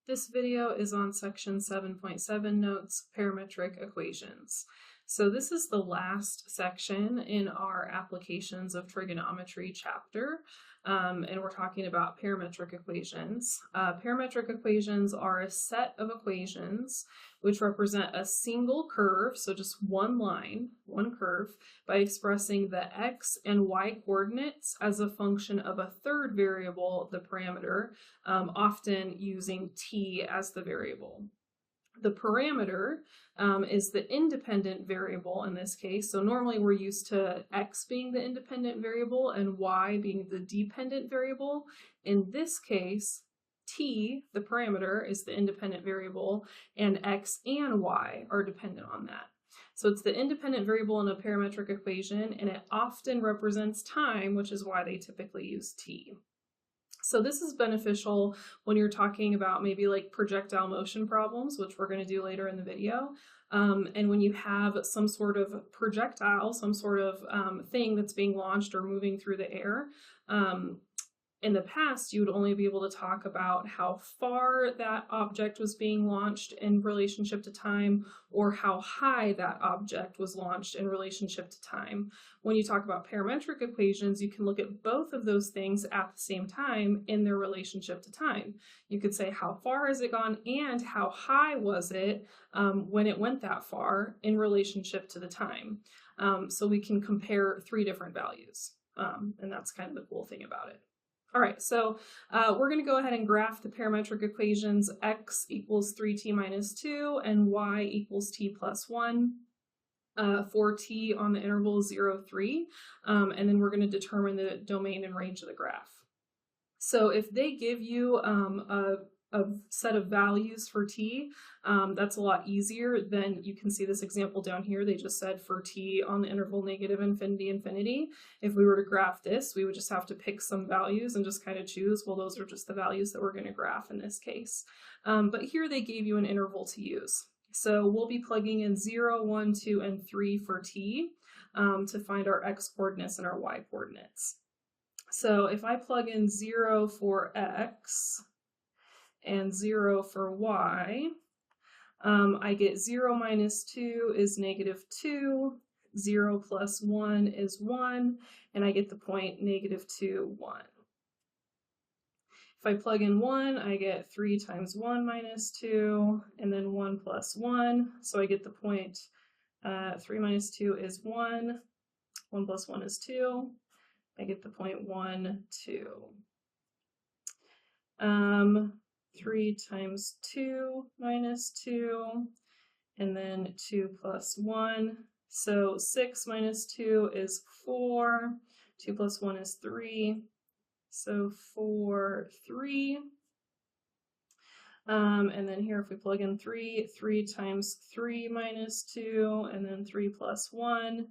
This video is on section 7.7 notes, parametric equations. So this is the last section in our applications of trigonometry chapter, and we're talking about parametric equations. Parametric equations are a set of equations which represent a single curve, so just one line, one curve, by expressing the x and y coordinates as a function of a third variable, the parameter, often using t as the variable. The parameter is the independent variable in this case. So normally we're used to x being the independent variable and y being the dependent variable. In this case, t, the parameter, is the independent variable, and x and y are dependent on that. So it's the independent variable in a parametric equation, and it often represents time, which is why they typically use t. So this is beneficial when you're talking about maybe like projectile motion problems, which we're going to do later in the video. And when you have some sort of projectile, some sort of thing that's being launched or moving through the air, in the past, you would only be able to talk about how far that object was being launched in relationship to time, or how high that object was launched in relationship to time. When you talk about parametric equations, you can look at both of those things at the same time in their relationship to time. You could say how far has it gone and how high was it when it went that far in relationship to the time. So we can compare three different values, and that's kind of the cool thing about it. All right, so we're going to go ahead and graph the parametric equations x equals 3t minus 2 and y equals t plus 1 for t on the interval 0, 3, and then we're going to determine the domain and range of the graph. So if they give you a set of values for t, that's a lot easier than, you can see this example down here. They just said for t on the interval negative infinity, infinity. If we were to graph this, we would just have to pick some values and just kind of choose, well, those are just the values that we're going to graph in this case. But here they gave you an interval to use. So we'll be plugging in 0, 1, 2, and 3 for t to find our x coordinates and our y coordinates. So if I plug in 0 for x, and 0 for y, I get 0 minus 2 is negative 2, 0 plus 1 is 1, and I get the point negative 2, 1. If I plug in 1, I get 3 times 1 minus 2, and then 1 plus 1, so I get the point 3 minus 2 is 1, 1 plus 1 is 2, I get the point 1, 2. 3 times 2 minus 2, and then 2 plus 1. So 6 minus 2 is 4, 2 plus 1 is 3, so 4, 3. And then here if we plug in 3, 3 times 3 minus 2, and then 3 plus 1,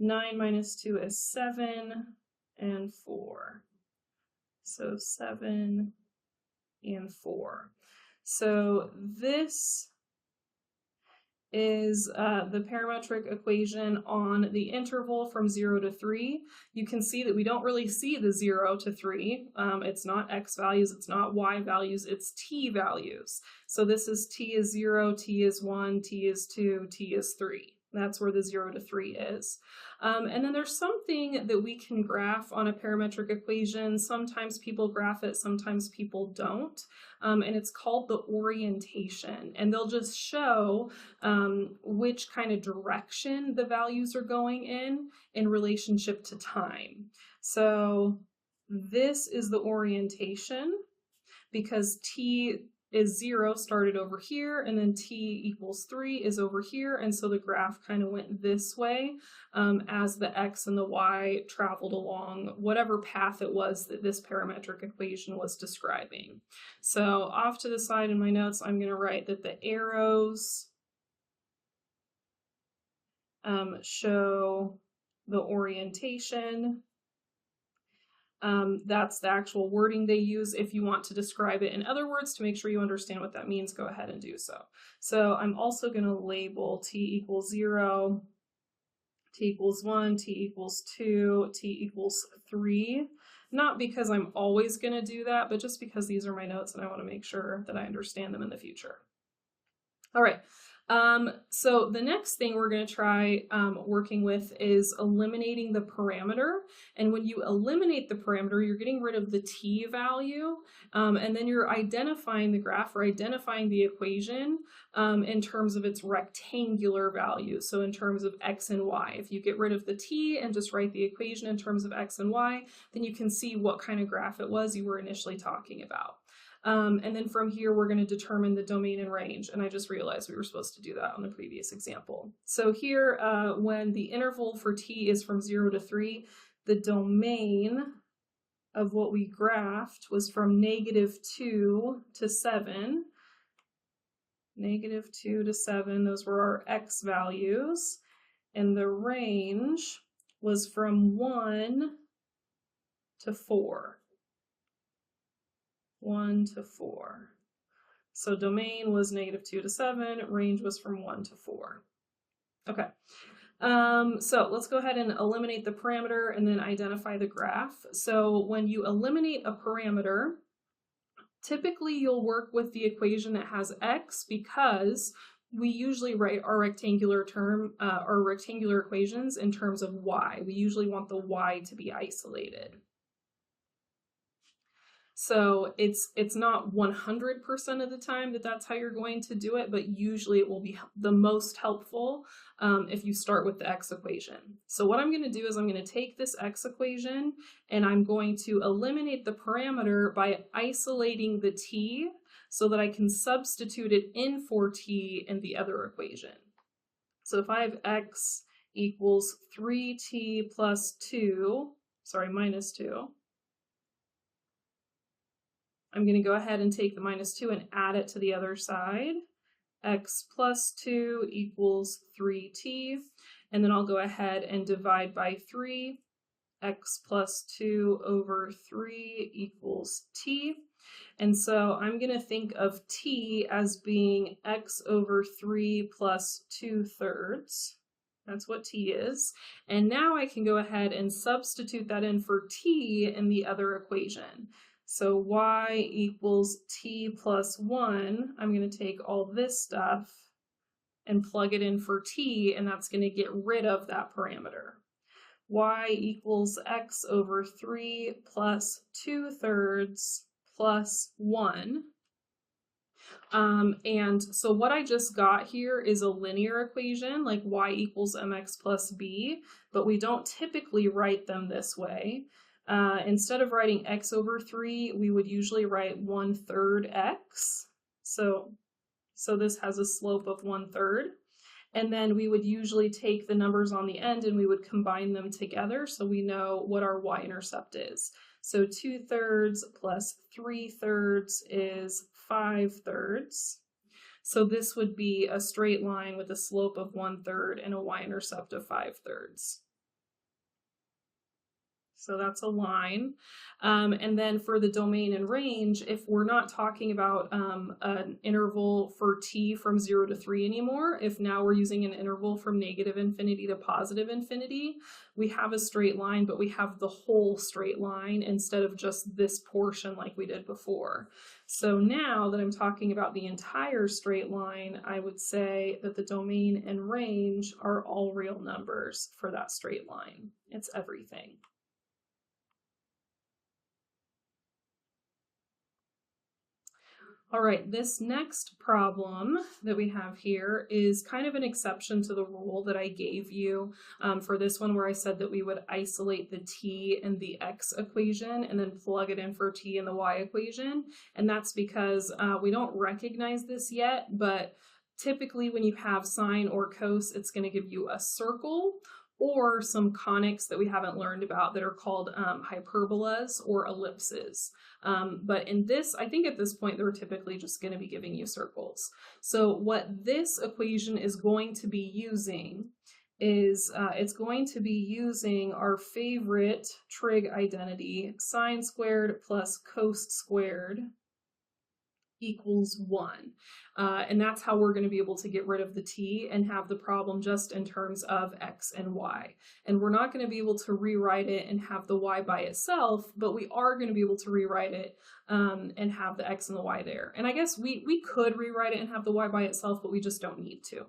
9 minus 2 is 7, and 4. So 7 and 4. So this is the parametric equation on the interval from 0 to 3. You can see that we don't really see the 0 to 3. It's not x values, it's not y values, it's t values. So this is t is 0, t is 1, t is 2, t is 3. That's where the 0 to 3 is. And then there's something that we can graph on a parametric equation. Sometimes people graph it, sometimes people don't. And it's called the orientation. And they'll just show which kind of direction the values are going in relationship to time. So this is the orientation because t is 0 started over here, and then t equals 3 is over here, and so the graph kind of went this way as the x and the y traveled along whatever path it was that this parametric equation was describing. So off to the side in my notes, I'm going to write that the arrows show the orientation. That's the actual wording they use. If you want to describe it in other words to make sure you understand what that means, go ahead and do so. So I'm also going to label t equals 0, t equals 1, t equals 2, t equals 3. Not because I'm always going to do that, but just because these are my notes and I want to make sure that I understand them in the future. All right. So the next thing we're going to try working with is eliminating the parameter. And when you eliminate the parameter, you're getting rid of the t value, and then you're identifying the graph or identifying the equation in terms of its rectangular value. So in terms of x and y, if you get rid of the t and just write the equation in terms of x and y, then you can see what kind of graph it was you were initially talking about. And then from here, we're going to determine the domain and range. And I just realized we were supposed to do that on the previous example. So here, when the interval for t is from 0 to 3, the domain of what we graphed was from -2 to 7. -2 to 7, those were our x values. And the range was from 1 to 4. 1 to 4. So domain was -2 to 7, range was from 1 to 4. Okay, so let's go ahead and eliminate the parameter and then identify the graph. So when you eliminate a parameter, typically you'll work with the equation that has x, because we usually write our rectangular equations in terms of y. We usually want the y to be isolated. So it's not 100% of the time that that's how you're going to do it, but usually it will be the most helpful if you start with the x equation. So what I'm going to do is I'm going to take this x equation and I'm going to eliminate the parameter by isolating the t so that I can substitute it in for t in the other equation. So if I have x equals 3t plus 2, sorry, minus 2, I'm going to go ahead and take the -2 and add it to the other side. X plus 2 equals 3t. And then I'll go ahead and divide by 3. X plus 2 over 3 equals t. And so I'm going to think of t as being x over 3 plus 2/3. That's what t is. And now I can go ahead and substitute that in for t in the other equation. So y equals t plus 1, I'm going to take all this stuff and plug it in for t, and that's going to get rid of that parameter. Y equals x over 3 plus 2/3 plus 1. And so what I just got here is a linear equation, like y equals mx plus b, but we don't typically write them this way. Instead of writing x over 3, we would usually write 1/3 x. So this has a slope of 1/3. And then we would usually take the numbers on the end and we would combine them together so we know what our y-intercept is. So 2/3 plus 3/3 is 5/3. So this would be a straight line with a slope of 1/3 and a y-intercept of 5/3. So that's a line. And then for the domain and range, if we're not talking about an interval for t from 0 to 3 anymore, if now we're using an interval from -infinity to +infinity, we have a straight line, but we have the whole straight line instead of just this portion like we did before. So now that I'm talking about the entire straight line, I would say that the domain and range are all real numbers for that straight line. It's everything. All right, this next problem that we have here is kind of an exception to the rule that I gave you for this one, where I said that we would isolate the t in the x equation and then plug it in for t in the y equation. And that's because we don't recognize this yet, but typically when you have sine or cos, it's going to give you a circle or some conics that we haven't learned about that are called hyperbolas or ellipses. But in this, I think at this point, they're typically just going to be giving you circles. So what this equation is going to be using is it's going to be using our favorite trig identity, sine squared plus cos squared equals 1. And that's how we're going to be able to get rid of the t and have the problem just in terms of x and y. And we're not going to be able to rewrite it and have the y by itself, but we are going to be able to rewrite it and have the x and the y there. And I guess we could rewrite it and have the y by itself, but we just don't need to.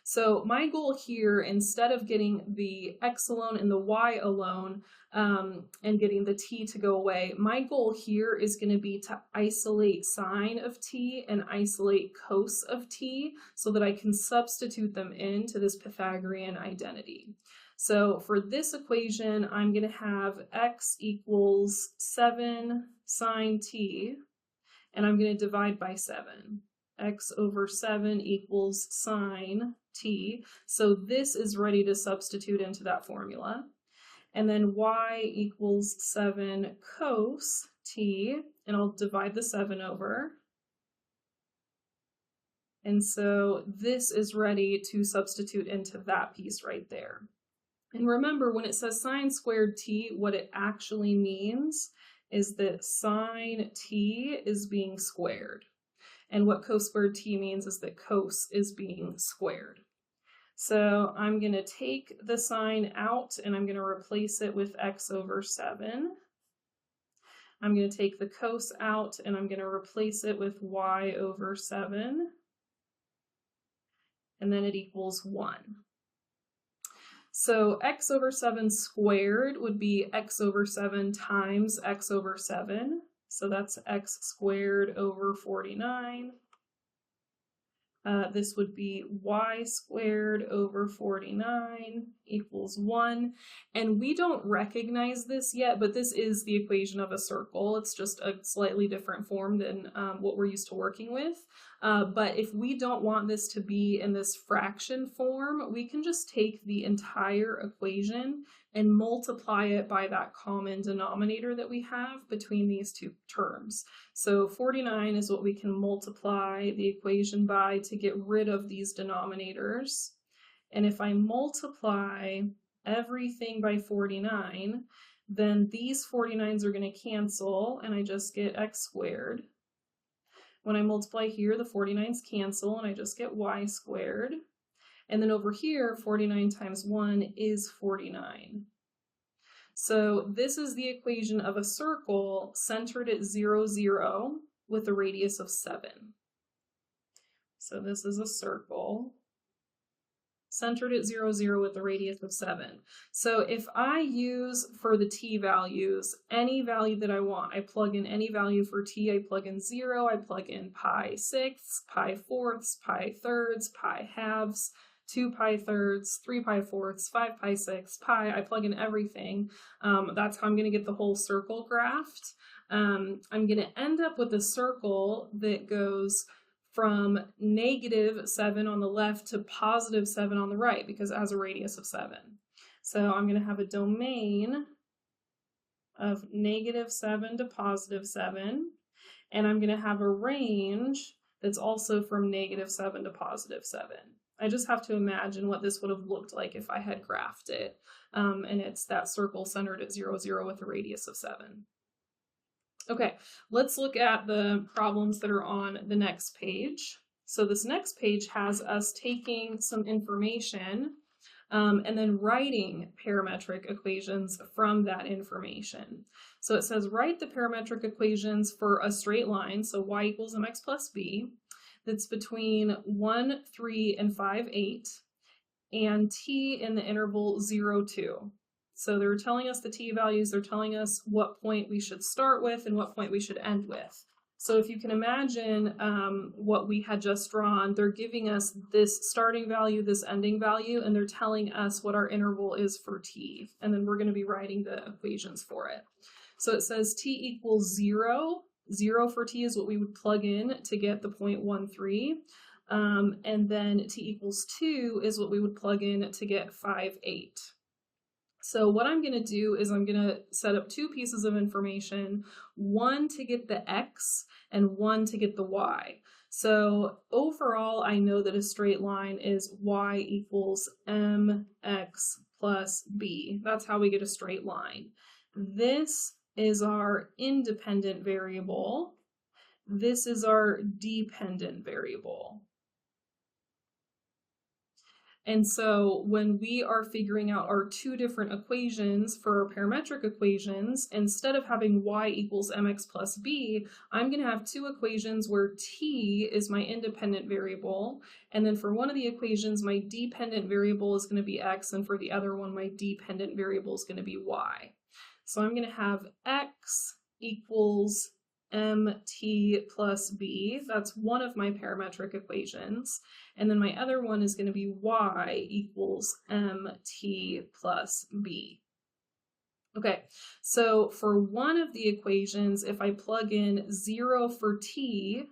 So my goal here, instead of getting the x alone and the y alone, and getting the t to go away, my goal here is going to be to isolate sine of t and isolate cos of t so that I can substitute them into this Pythagorean identity. So for this equation, I'm going to have x equals 7 sine t, and I'm going to divide by 7. X over 7 equals sine t. So this is ready to substitute into that formula. And then y equals 7 cos t, and I'll divide the 7 over. And so this is ready to substitute into that piece right there. And remember, when it says sine squared t, what it actually means is that sine t is being squared. And what cos squared t means is that cos is being squared. So I'm going to take the sine out and I'm going to replace it with x over 7. I'm going to take the cos out and I'm going to replace it with y over 7. And then it equals 1. So x over 7 squared would be x over 7 times x over 7. So that's x squared over 49. This would be y squared over 49 equals 1. And we don't recognize this yet, but this is the equation of a circle. It's just a slightly different form than what we're used to working with. But if we don't want this to be in this fraction form, we can just take the entire equation and multiply it by that common denominator that we have between these two terms. So 49 is what we can multiply the equation by to get rid of these denominators. And if I multiply everything by 49, then these 49s are going to cancel, and I just get x squared. When I multiply here, the 49s cancel, and I just get y squared. And then over here, 49 times 1 is 49. So this is the equation of a circle centered at 0, 0 with a radius of 7. So this is a circle centered at 0, 0 with a radius of 7. So if I use for the t values any value that I want, I plug in any value for t, I plug in 0, I plug in pi sixths, pi fourths, pi thirds, pi halves, 2 pi thirds, 3 pi fourths, 5 pi sixths, pi, I plug in everything. That's how I'm going to get the whole circle graphed. I'm going to end up with a circle that goes from -7 on the left to +7 on the right because it has a radius of 7. So I'm going to have a domain of -7 to +7, and I'm going to have a range that's also from -7 to +7. I just have to imagine what this would have looked like if I had graphed it, and it's that circle centered at 0, 0 with a radius of 7. Okay, let's look at the problems that are on the next page. So this next page has us taking some information and then writing parametric equations from that information. So it says write the parametric equations for a straight line, so y equals mx plus b, that's between 1, 3, and 5, 8, and t in the interval 0, 2. So they're telling us the t values, they're telling us what point we should start with and what point we should end with. So if you can imagine what we had just drawn, they're giving us this starting value, this ending value, and they're telling us what our interval is for t. And then we're going to be writing the equations for it. So it says t equals 0. 0 for t is what we would plug in to get the 0.13. And then t equals 2 is what we would plug in to get 5, 8. So what I'm going to do is I'm going to set up two pieces of information, one to get the x and one to get the y. So overall, I know that a straight line is y equals mx plus b. That's how we get a straight line. This is our independent variable, This is our dependent variable. And so when we are figuring out our two different equations for our parametric equations, instead of having y equals mx plus b, I'm going to have two equations where t is my independent variable. And then for one of the equations, my dependent variable is going to be x, and for the other one, my dependent variable is going to be y. So I'm going to have x equals mt plus b. That's one of my parametric equations. And then my other one is going to be y equals mt plus b. Okay, so for one of the equations, if I plug in 0 for t,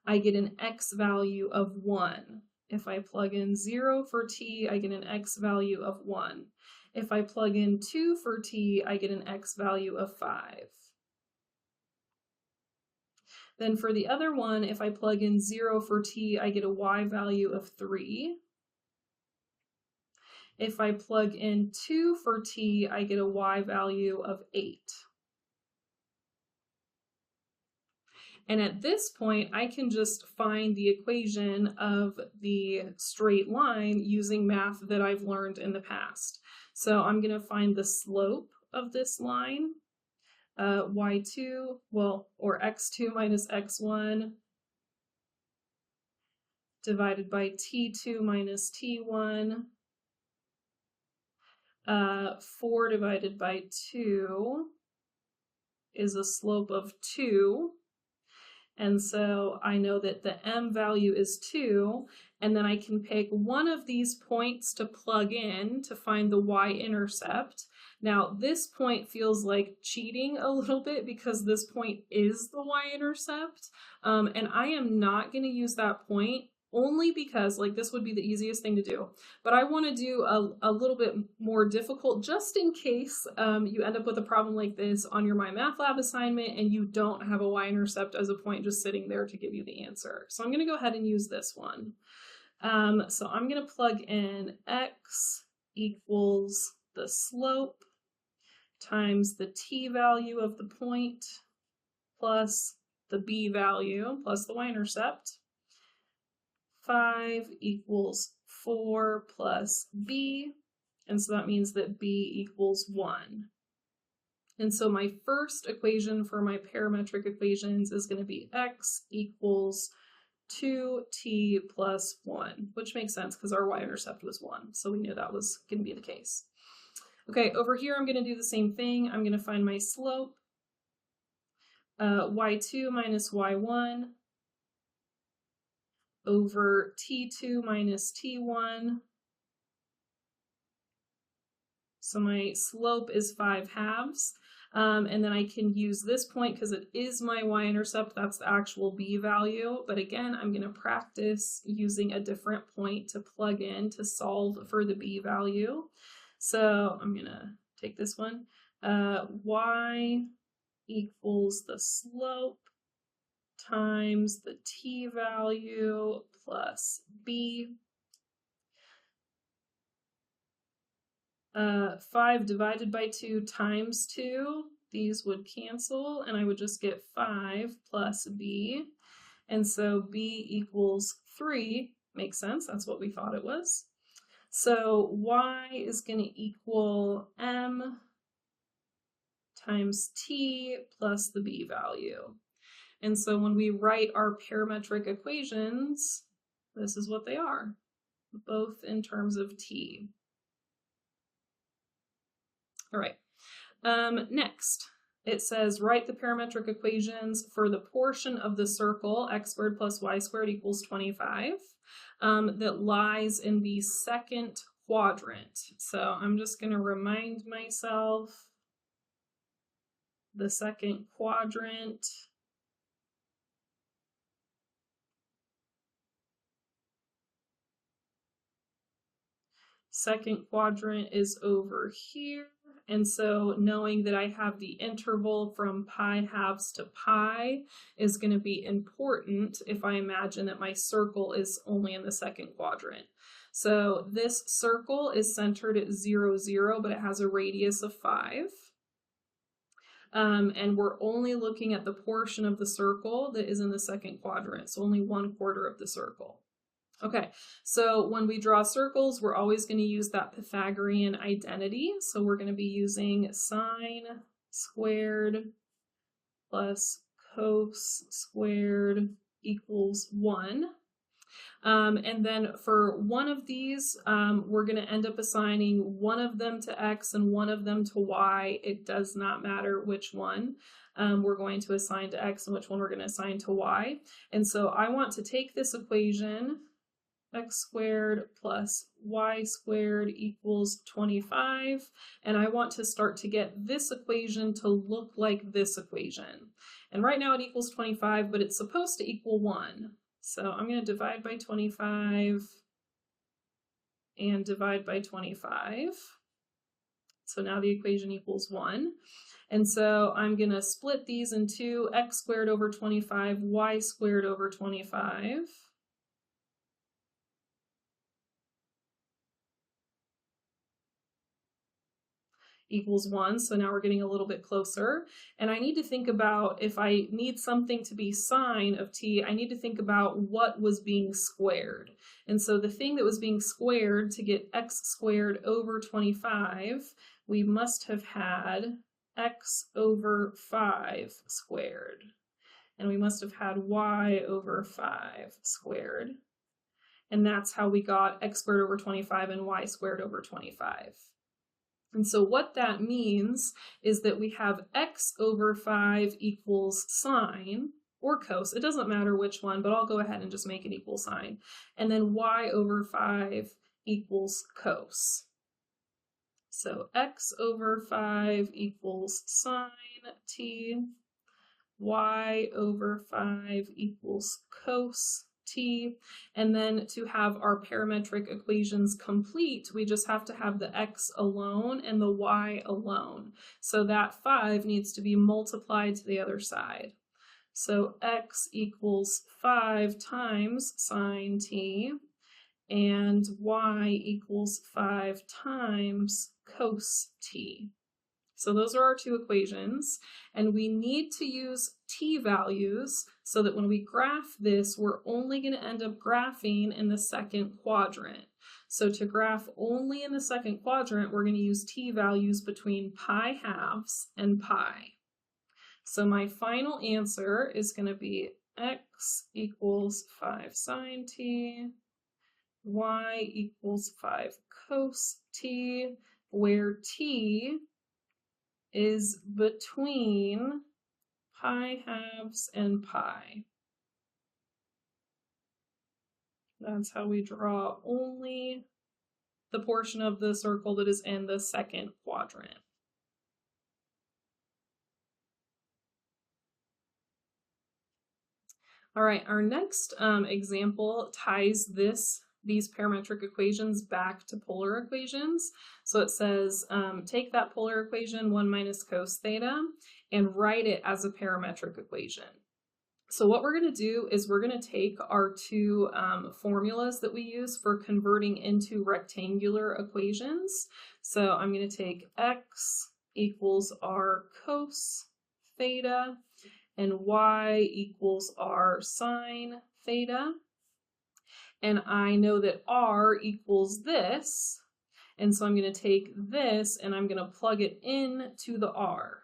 I get an x value of 1. If I plug in 0 for t, I get an x value of 1. If I plug in 2 for t, I get an x value of 5. Then for the other one, if I plug in 0 for t, I get a y value of 3. If I plug in 2 for t, I get a y value of 8. And at this point, I can just find the equation of the straight line using math that I've learned in the past. So I'm going to find the slope of this line. Y2, or x2 minus x1 divided by t2 minus t1, 4 divided by 2 is a slope of 2, and so I know that the m value is 2, and then I can pick one of these points to plug in to find the y-intercept. Now, this point feels like cheating a little bit because this point is the y-intercept, and I am not going to use that point only because, like, this would be the easiest thing to do. But I want to do a little bit more difficult just in case you end up with a problem like this on your My Math Lab assignment and you don't have a y-intercept as a point just sitting there to give you the answer. So I'm going to go ahead and use this one. So I'm going to plug in x equals the slope times the t value of the point plus the b value plus the y-intercept. 5 equals 4 plus b, and so that means that b equals 1. And so my first equation for my parametric equations is going to be x equals 2t plus 1, which makes sense because our y-intercept was 1, so we knew that was going to be the case. Okay, over here I'm going to do the same thing. I'm going to find my slope, y2 minus y1 over t2 minus t1. So my slope is 5/2. And then I can use this point because it is my y-intercept. That's the actual b value. But again, I'm going to practice using a different point to plug in to solve for the b value. So I'm going to take this one. Y equals the slope times the t value plus b. 5 divided by 2 times 2, these would cancel, and I would just get 5 plus b. And so b equals 3. Makes sense, that's what we thought it was. So y is going to equal m times t plus the b value. And so when we write our parametric equations, this is what they are, both in terms of t. All right, next, it says write the parametric equations for the portion of the circle x squared plus y squared equals 25 that lies in the second quadrant. So I'm just going to remind myself the second quadrant. Second quadrant is over here. And so knowing that I have the interval from pi halves to pi is going to be important if I imagine that my circle is only in the second quadrant. So this circle is centered at 0, 0, but it has a radius of 5. and we're only looking at the portion of the circle that is in the second quadrant, so only 1/4 of the circle. Okay, so when we draw circles, we're always going to use that Pythagorean identity. So we're going to be using sine squared plus cos squared equals 1. And then for one of these, we're going to end up assigning one of them to x and one of them to y. It does not matter which one we're going to assign to x and which one we're going to assign to y. And so I want to take this equation, x squared plus y squared equals 25, and I want to start to get this equation to look like this equation. And right now it equals 25, but it's supposed to equal 1. So I'm going to divide by 25 and divide by 25. So now the equation equals 1. And so I'm going to split these in two, x squared over 25, y squared over 25. Equals 1, so now we're getting a little bit closer. And I need to think about, if I need something to be sine of t, I need to think about what was being squared. And so the thing that was being squared to get x squared over 25, we must have had x over 5 squared. And we must have had y over 5 squared. And that's how we got x squared over 25 and y squared over 25. And so what that means is that we have x over 5 equals sine or cos. It doesn't matter which one, but I'll go ahead and just make it equal sign. And then y over 5 equals cos. So x over 5 equals sine t. Y over 5 equals cos t, and then to have our parametric equations complete, we just have to have the x alone and the y alone. So that 5 needs to be multiplied to the other side. So x equals 5 times sine t, and y equals 5 times cos t. So those are our two equations, and we need to use t values so that when we graph this, we're only going to end up graphing in the second quadrant. So to graph only in the second quadrant, we're going to use t values between pi halves and pi. So my final answer is going to be x equals 5 sine t, y equals 5 cos t, where t is between pi halves and pi. That's how we draw only the portion of the circle that is in the second quadrant. All right, our next example ties these parametric equations back to polar equations. So it says, take that polar equation, 1 minus cos theta, and write it as a parametric equation. So what we're going to do is we're going to take our two formulas that we use for converting into rectangular equations. So I'm going to take x equals r cos theta, and y equals r sine theta. And I know that r equals this, and so I'm going to take this and I'm going to plug it into the r.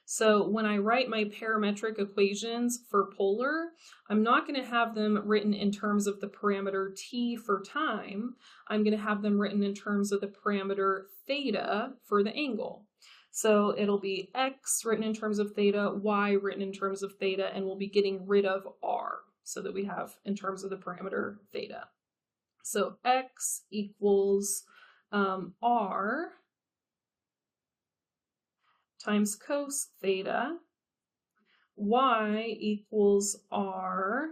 So when I write my parametric equations for polar, I'm not going to have them written in terms of the parameter t for time. I'm going to have them written in terms of the parameter theta for the angle. So it'll be x written in terms of theta, y written in terms of theta, and we'll be getting rid of r so that we have in terms of the parameter theta. So x equals r times cos theta, y equals r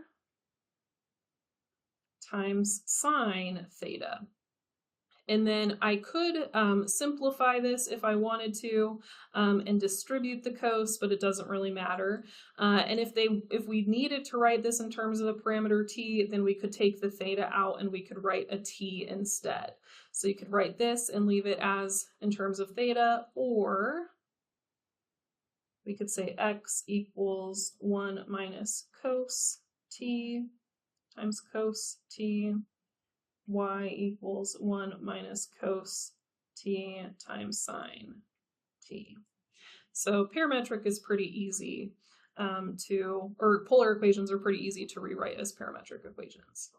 times sine theta. And then I could simplify this if I wanted to and distribute the cos, but it doesn't really matter. And if we needed to write this in terms of the parameter t, then we could take the theta out and we could write a t instead. So you could write this and leave it as in terms of theta, or we could say x equals 1 minus cos t times cos t, y equals 1 minus cos t times sine t. So parametric is pretty easy or polar equations are pretty easy to rewrite as parametric equations.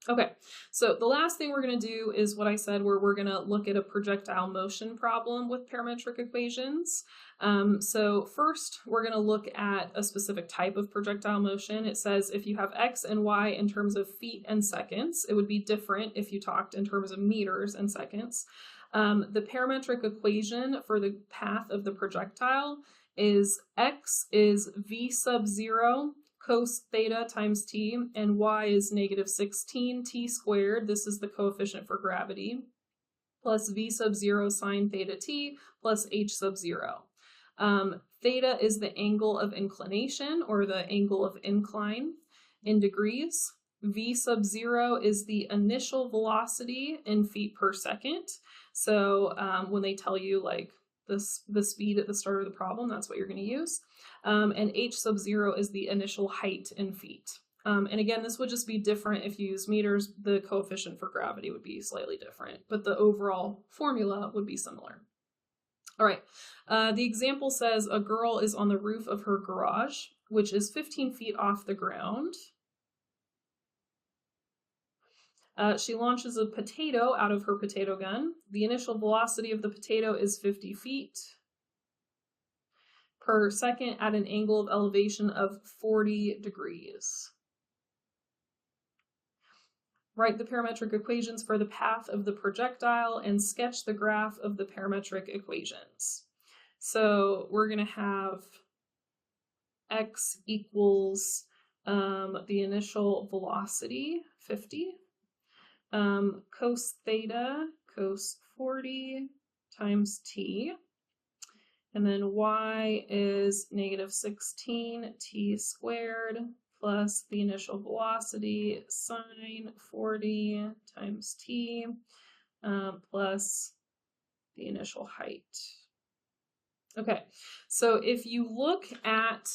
Okay, so the last thing we're going to do is what I said, where we're going to look at a projectile motion problem with parametric equations. So first, we're going to look at a specific type of projectile motion. It says if you have x and y in terms of feet and seconds, it would be different if you talked in terms of meters and seconds. The parametric equation for the path of the projectile is x is v sub 0 cos theta times t, and y is negative 16 t squared, this is the coefficient for gravity, plus v sub 0 sine theta t plus h sub 0. Theta is the angle of inclination, or the angle of incline in degrees. V sub 0 is the initial velocity in feet per second. So when they tell you like the speed at the start of the problem, that's what you're going to use. And h sub 0 is the initial height in feet. And again, this would just be different if you use meters. The coefficient for gravity would be slightly different, but the overall formula would be similar. All right, the example says a girl is on the roof of her garage, which is 15 feet off the ground. She launches a potato out of her potato gun. The initial velocity of the potato is 50 feet per second at an angle of elevation of 40 degrees. Write the parametric equations for the path of the projectile and sketch the graph of the parametric equations. So we're going to have x equals the initial velocity, 50, cos theta, cos 40 times t, and then y is negative 16 t squared plus the initial velocity sine 40 times t plus the initial height. Okay, so if you look at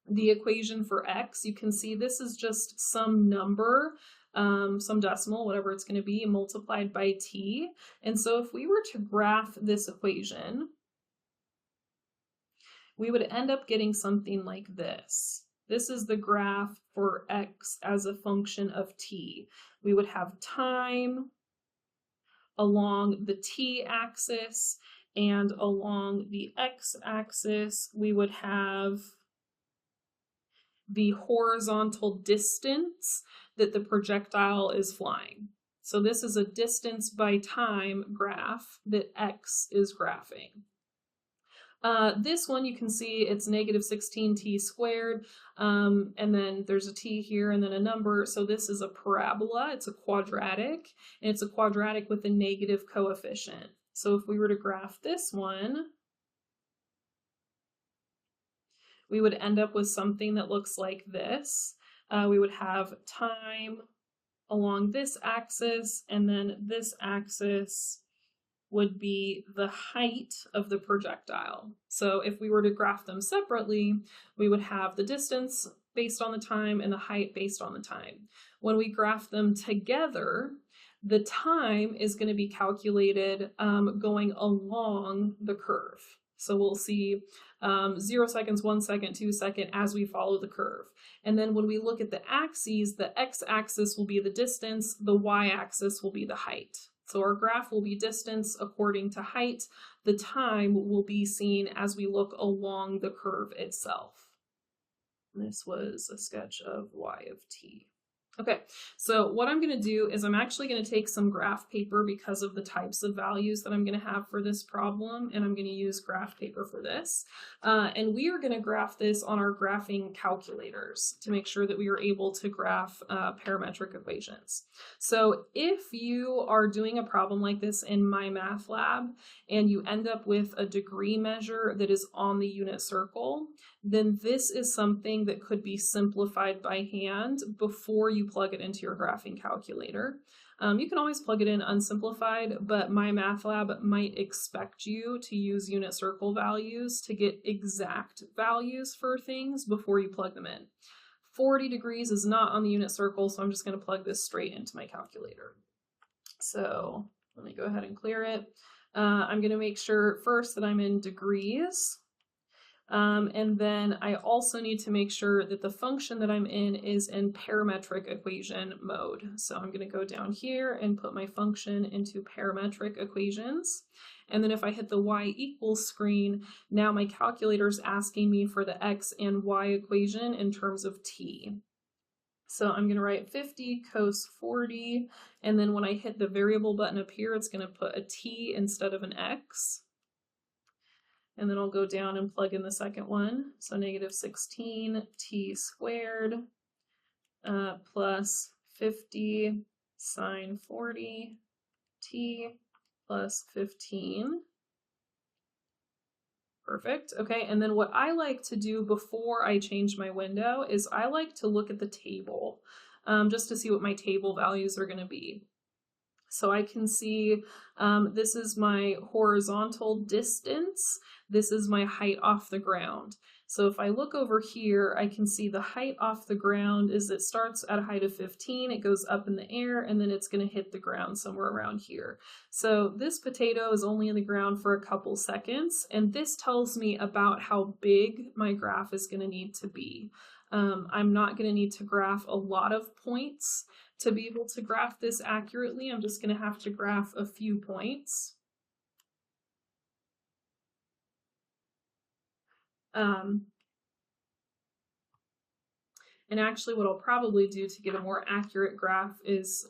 the equation for x, you can see this is just some number, some decimal, whatever it's going to be, multiplied by t. And so if we were to graph this equation, we would end up getting something like this. This is the graph for x as a function of t. We would have time along the t-axis, and along the x-axis, we would have the horizontal distance that the projectile is flying. So this is a distance by time graph that x is graphing. This one, you can see it's negative 16t squared, and then there's a t here and then a number. So this is a parabola, it's a quadratic, and it's a quadratic with a negative coefficient. So if we were to graph this one, we would end up with something that looks like this. We would have time along this axis, and then this axis would be the height of the projectile. So if we were to graph them separately, we would have the distance based on the time and the height based on the time. When we graph them together, the time is going to be calculated going along the curve. So we'll see 0 seconds, 1 second, 2 seconds as we follow the curve. And then when we look at the axes, the x-axis will be the distance, the y-axis will be the height. So our graph will be distance according to height. The time will be seen as we look along the curve itself. This was a sketch of y of t. Okay, so what I'm going to do is I'm actually going to take some graph paper because of the types of values that I'm going to have for this problem, and I'm going to use graph paper for this. And we are going to graph this on our graphing calculators to make sure that we are able to graph parametric equations. So if you are doing a problem like this in MyMathLab and you end up with a degree measure that is on the unit circle, then this is something that could be simplified by hand before you plug it into your graphing calculator. You can always plug it in unsimplified, but MyMathLab might expect you to use unit circle values to get exact values for things before you plug them in. 40 degrees is not on the unit circle, so I'm just going to plug this straight into my calculator. So let me go ahead and clear it. I'm going to make sure first that I'm in degrees. And then I also need to make sure that the function that I'm in is in parametric equation mode. So I'm going to go down here and put my function into parametric equations. And then if I hit the y equals screen, now my calculator is asking me for the x and y equation in terms of t. So I'm going to write 50 cos 40, and then when I hit the variable button up here, it's going to put a t instead of an x. And then I'll go down and plug in the second one. So negative 16 t squared plus 50 sine 40 t plus 15. Perfect. Okay, and then what I like to do before I change my window is I like to look at the table just to see what my table values are going to be. So I can see this is my horizontal distance. This is my height off the ground. So if I look over here, I can see the height off the ground is it starts at a height of 15, it goes up in the air, and then it's going to hit the ground somewhere around here. So this potato is only in the ground for a couple seconds, and this tells me about how big my graph is going to need to be. I'm not going to need to graph a lot of points to be able to graph this accurately. I'm just going to have to graph a few points. And actually what I'll probably do to get a more accurate graph is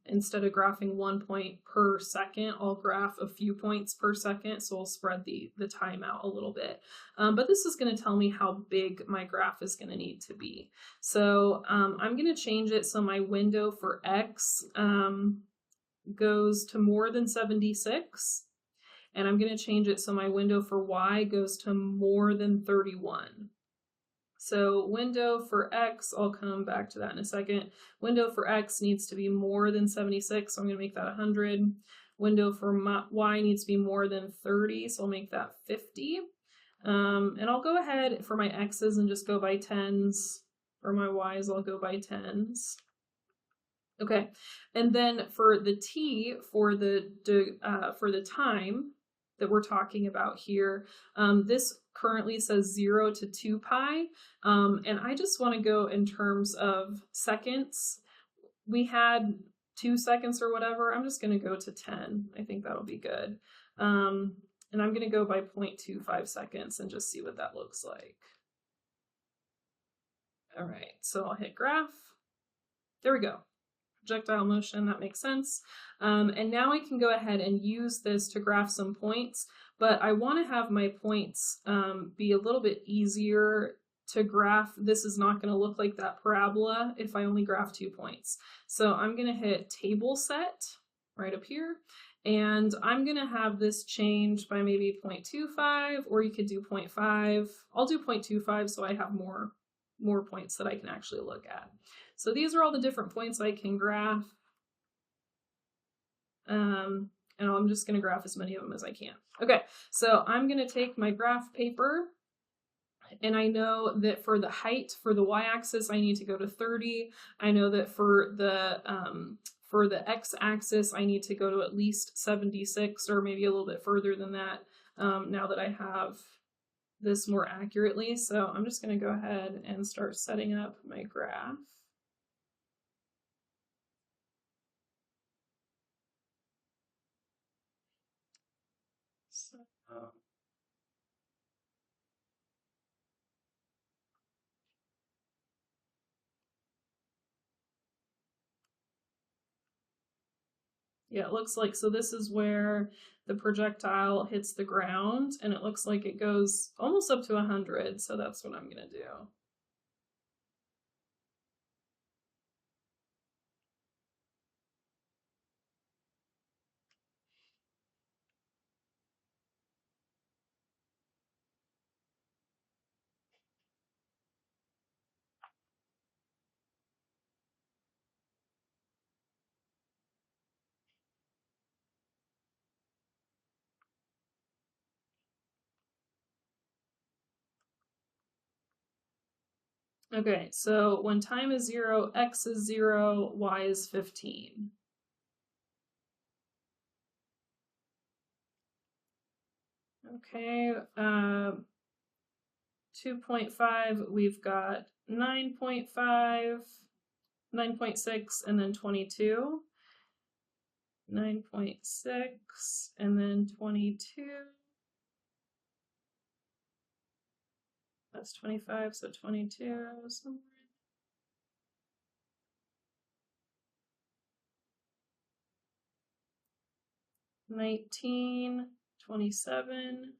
instead of graphing 1 point per second, I'll graph a few points per second, so I'll spread the time out a little bit. But this is going to tell me how big my graph is going to need to be. So I'm going to change it so my window for x goes to more than 76. And I'm going to change it so my window for y goes to more than 31. So window for x, I'll come back to that in a second. Window for x needs to be more than 76, so I'm going to make that 100. Window for y needs to be more than 30, so I'll make that 50. And I'll go ahead for my x's and just go by 10s. For my y's, I'll go by 10s. Okay, and then for the t, for the time that we're talking about here, this currently says 0 to 2 pi, and I just want to go in terms of seconds. We had 2 seconds or whatever. I'm just going to go to 10. I think that'll be good. And I'm going to go by 0.25 seconds and just see what that looks like. All right, so I'll hit graph. There we go. Projectile motion, that makes sense. And now I can go ahead and use this to graph some points, but I want to have my points be a little bit easier to graph. This is not going to look like that parabola if I only graph 2 points. So I'm going to hit table set right up here, and I'm going to have this change by maybe 0.25, or you could do 0.5. I'll do 0.25 so I have more points that I can actually look at. So these are all the different points I can graph. And I'm just going to graph as many of them as I can. Okay, so I'm going to take my graph paper, and I know that for the height, for the y-axis, I need to go to 30. I know that for the x-axis, I need to go to at least 76, or maybe a little bit further than that, now that I have this more accurately. So I'm just going to go ahead and start setting up my graph. So, yeah, it looks like, so this is where the projectile hits the ground, and it looks like it goes almost up to 100, so that's what I'm going to do. Okay, so when time is 0, x is 0, y is 15. Okay, 2.5, we've got 9.5, 9.6, and then 22. 9.6, and then 22. That's 25, so 22 somewhere. 19, 27.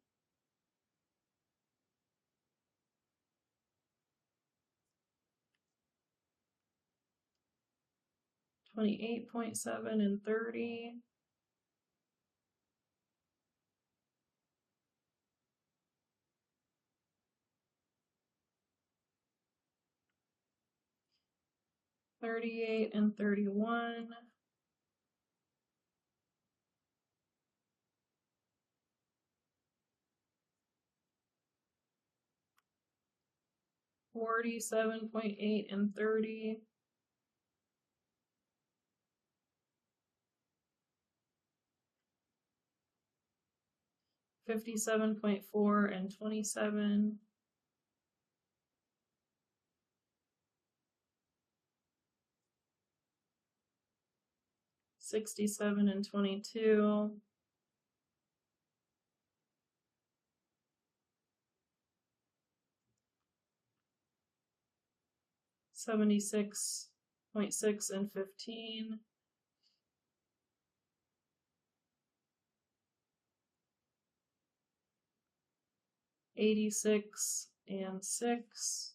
28.7 and 30. 38 and 31. 47.8 and 30. 57.4 and 27. 67 and 22. 76.6 and 15. 86 and 6.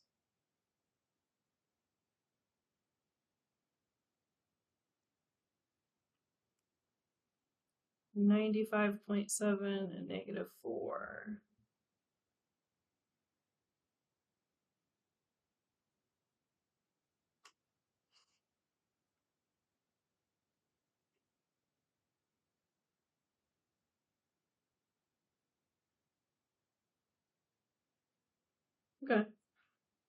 95.7 and -4. Okay,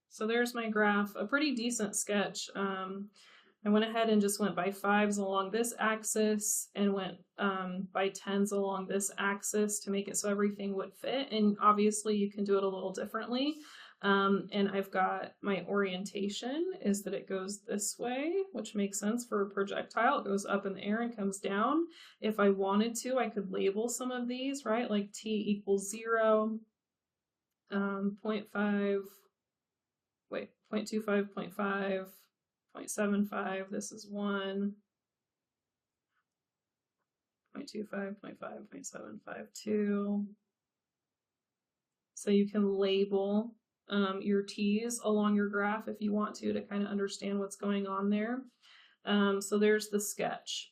so there's my graph, a pretty decent sketch. I went ahead and just went by 5s along this axis and went by 10s along this axis to make it so everything would fit. And obviously you can do it a little differently. And I've got my orientation is that it goes this way, which makes sense for a projectile. It goes up in the air and comes down. If I wanted to, I could label some of these, right? Like t equals 0, 0.5, wait, 0.25, 0.5, 0.75, this is 1, 0.25, 0.5, 0.75, 2. So you can label your t's along your graph if you want to kind of understand what's going on there. So there's the sketch.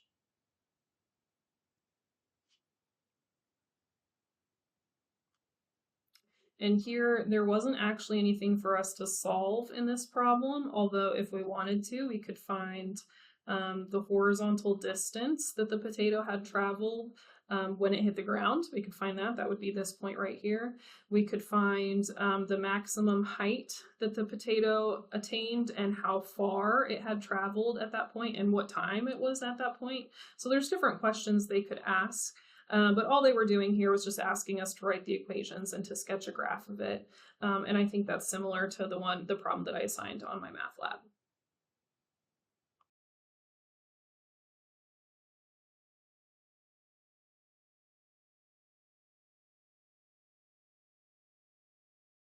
And here, there wasn't actually anything for us to solve in this problem, although if we wanted to, we could find the horizontal distance that the potato had traveled when it hit the ground. We could find that. That would be this point right here. We could find the maximum height that the potato attained and how far it had traveled at that point and what time it was at that point. So there's different questions they could ask. But all they were doing here was just asking us to write the equations and to sketch a graph of it. And I think that's similar to the problem that I assigned on my math lab.